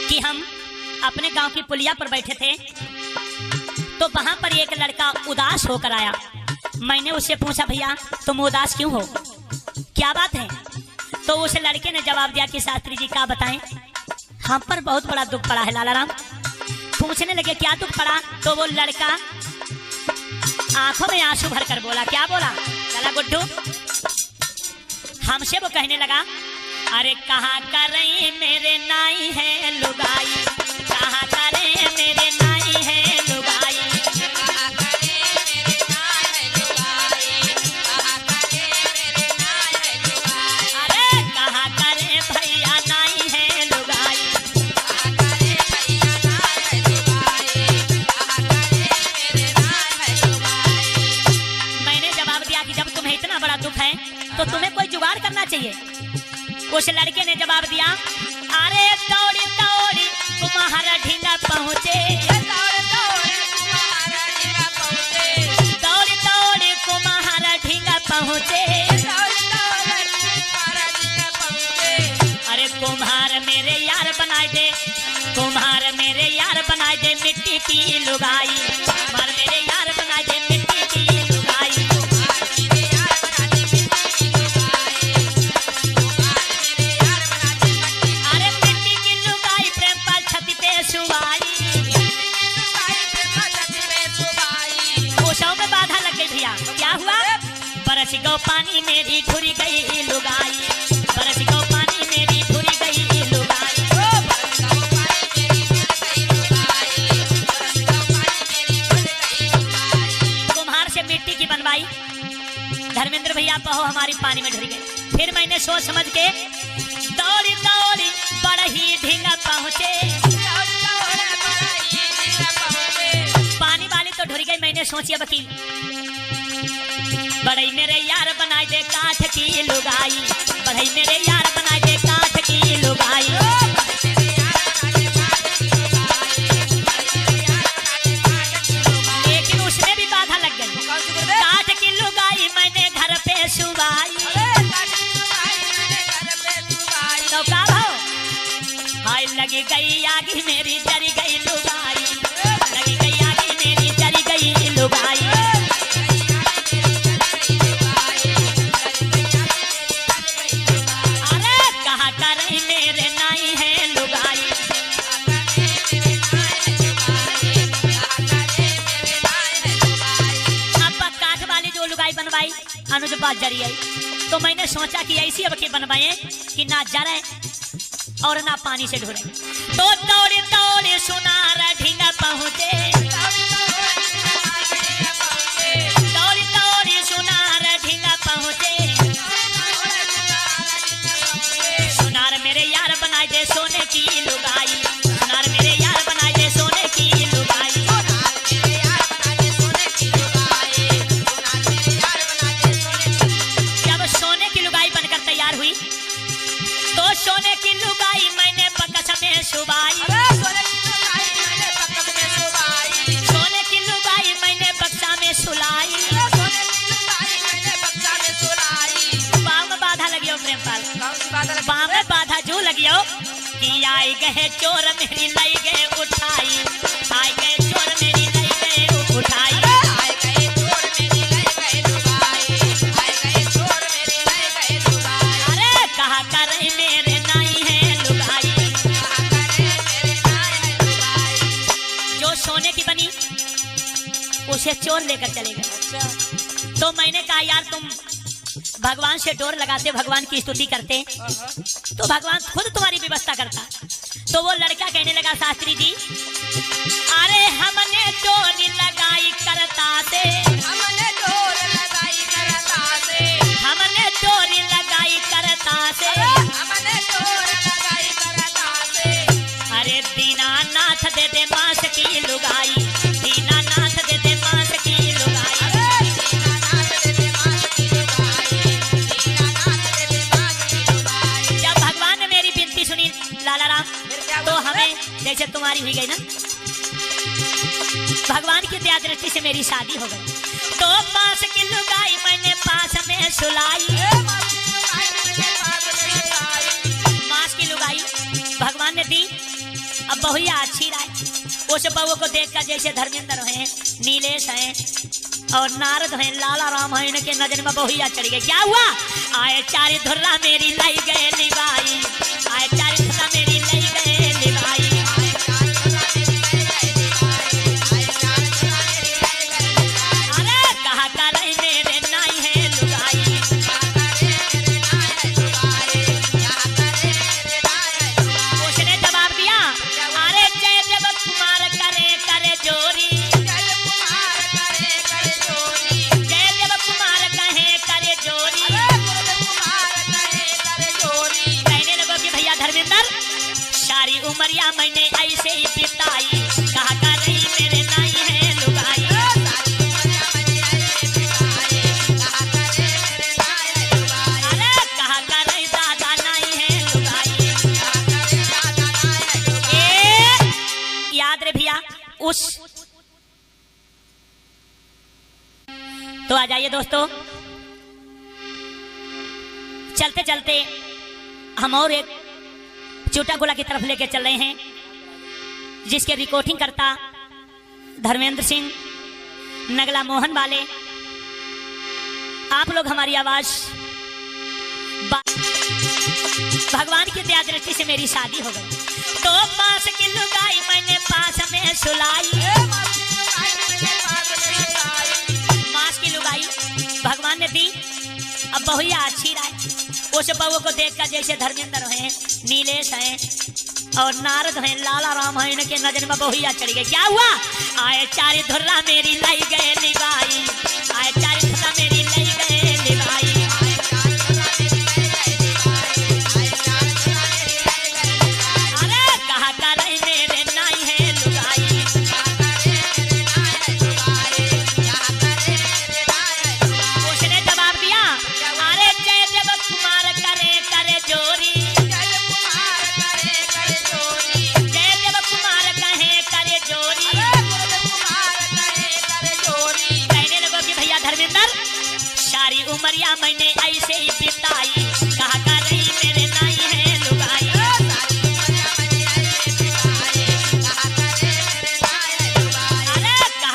कि हम अपने गांव की पुलिया पर बैठे थे तो वहां पर एक लड़का उदास होकर आया। मैंने उससे पूछा, भैया तुम उदास क्यों हो, क्या बात है? तो उस लड़के ने जवाब दिया कि शास्त्री जी क्या बताएं, हम पर बहुत बड़ा दुख पड़ा है। लालाराम पूछने लगे क्या दुख पड़ा? तो वो लड़का आंखों में आंसू भरकर बोला, क्या बोला लाला गुड्डू? हमसे वो कहने लगा, अरे कहाँ करे मेरे नाई है लुगाई, कहाँ करे मेरे नाई है लुगाई, कहाँ करे मेरे नाई है लुगाई, कहाँ करे मेरे नाई है लुगाई, अरे कहाँ करे भैया नाई है लुगाई, कहाँ करे भैया नाई है लुगाई, कहाँ करे मेरे नाई है लुगाई। मैंने जवाब दिया कि जब तुम्हें इतना बड़ा दुख है तो तुम्हें कोई जुगाड़ करना चाहिए। उस लड़के ने जवाब दिया, अरे दौड़ी दौड़ी तुम्हारा ढींगा पहुँचे, दौड़ी दौड़ी तुम्हारा ढींगा पहुँचे, दौड़ी दौड़ी तुम्हारा ढींगा पहुँचे, दौड़ी दौड़ी तुम्हारा ढींगा पहुँचे। अरे कुम्हार मेरे यार बनाए दे, कुम्हार मेरे यार बनाए दे मिट्टी की लुगाई, कुम्हार मेरे यार बनाए दे मिट्टी की लुगाई, क्या हुआ? बरस गो पानी मेरी ढुरी गई लुगाई, बरस गो पानी मेरी ढुरी गई लुगाई, कुम्हार से मिट्टी की बनवाई, धर्मेंद्र भैया पहो हमारी पानी में ढुरी गई। फिर मैंने सोच समझ के दौड़ी दौड़ी बड़ही ढींगा पहुँचे, पानी वाली तो ढुरी गई। मैंने सोची अब की बड़ई मेरे यार बनाए दे काठ की लुगाई, बड़ई मेरे यार बनाए दे काठ की लुगाई, लेकिन उसमें भी बाधा लग गई। काठ की लुगाई मैंने घर पे सुबाई, तो का भाव? हाय लगी गई आगी मेरी जरी गई लुगाई, लगी गई आगी मेरी जरी गई लुगाई, अनुज बात जारी आई। तो मैंने सोचा कि ऐसी अब की बनवाएं कि ना जरे और ना पानी से ढुरे। तो दौड़े दौड़े सुनार ढींगा पहुँचे, दौड़ी दौड़ी सुनार ढींगा पहुँचे, सुनार मेरे यार बनाए दे सोने की लुगाई, सुनार मेरे यार बनाए दे सोने की लुगाई, तो सोने की लुगाई मैंने बक्सा में सुबाई, सोने की लुगाई मैंने बक्सा में सुलाई, पाँव में बाधा लगियो प्रेमपाल, पाँव में बाधा जो लगियो कि आई गए चोर मेरी लाई गए उठाई, आई गए चोर मेरी लाई गए उठाई, उसे चोर लेकर चले गए। तो मैंने कहा यार तुम भगवान से डोर लगाते, भगवान की स्तुति करते तो भगवान खुद तुम्हारी व्यवस्था करता। तो वो लड़का कहने लगा, शास्त्री जी अरे हमने डोर लगाई करता से, हमने डोर लगाई करता से, हमने डोर लगाई करता से, हमने डोर लगाई करता से, अरे दीनानाथ दे दे बांस की लुगाई, दीनानाथ दे दे बांस की लुगाई, दीनानाथ दे दे बांस की लुगाई, दीनानाथ दे दे बांस की लुगाई। जब भगवान ने मेरी विनती सुनी लालाराम, तो हमें जैसे तुम्हारी हुई गई ना, भगवान की दया दृष्टि से मेरी शादी हो गई। तो बांस की लुगाई मैंने पास में सुलाई, बांस की लुगाई भगवान ने दी। अब बहुया अच्छी राय उस बहू को देखकर जैसे धर्मेंद्र हैं, नीलेश हैं और नारद हैं, लाला राम हैं, इनके नजर में बहुया चढ़ गए। क्या हुआ? आए चारी धुर्रा मेरी लाई गए लिबाई, आए चारी धुर्रा मेरी लाई गए लिबाई। अरे कहा करे मेरे नाई है लुगाई, उसने जवाब दिया अरे जय देव कुमार करे करे जोरी, जय देव कुमार कहे करे जोरी। कहने लगो कि भैया धर्मेंद्र सारी उमरिया मैंने ऐसे ही बिताई, कहा कर रही मेरे नाई है लुगाई। अरे कहा कर रही दादा नाई है लुगाई। याद रे भैया उस तो आ जाइए दोस्तों, चलते चलते हम और एक चूटागुला की तरफ लेके चल रहे हैं, जिसके रिकॉर्डिंग करता धर्मेंद्र सिंह नगला मोहन वाले। आप लोग हमारी आवाज भगवान की दया दृष्टि से मेरी शादी हो गई, तो पास की लुगाई मैंने पास में सुलाई, पास की लुगाई भगवान ने दी। अब बहुया अच्छी राय उस बहू को देखकर जैसे धर्मेंद्र हैं, नीलेश हैं और नारद हैं, लाला राम हैं, इनके नजर में बहुया चढ़ गए। क्या हुआ? आए चारी धुर्रा मेरी लाई गए लिबाई, आए चारी धुर्रा मेरी लाई गए लिबाई। अरे कहा करे मेरे नाई है लुगाई, उसने जवाब दिया अरे जय देव कुमार करे करे जोरी, जय देव कुमार कहे करे जोरी। कहने लगो कि भैया धर्मेंद्र सारी उमरिया मैंने ऐसे ही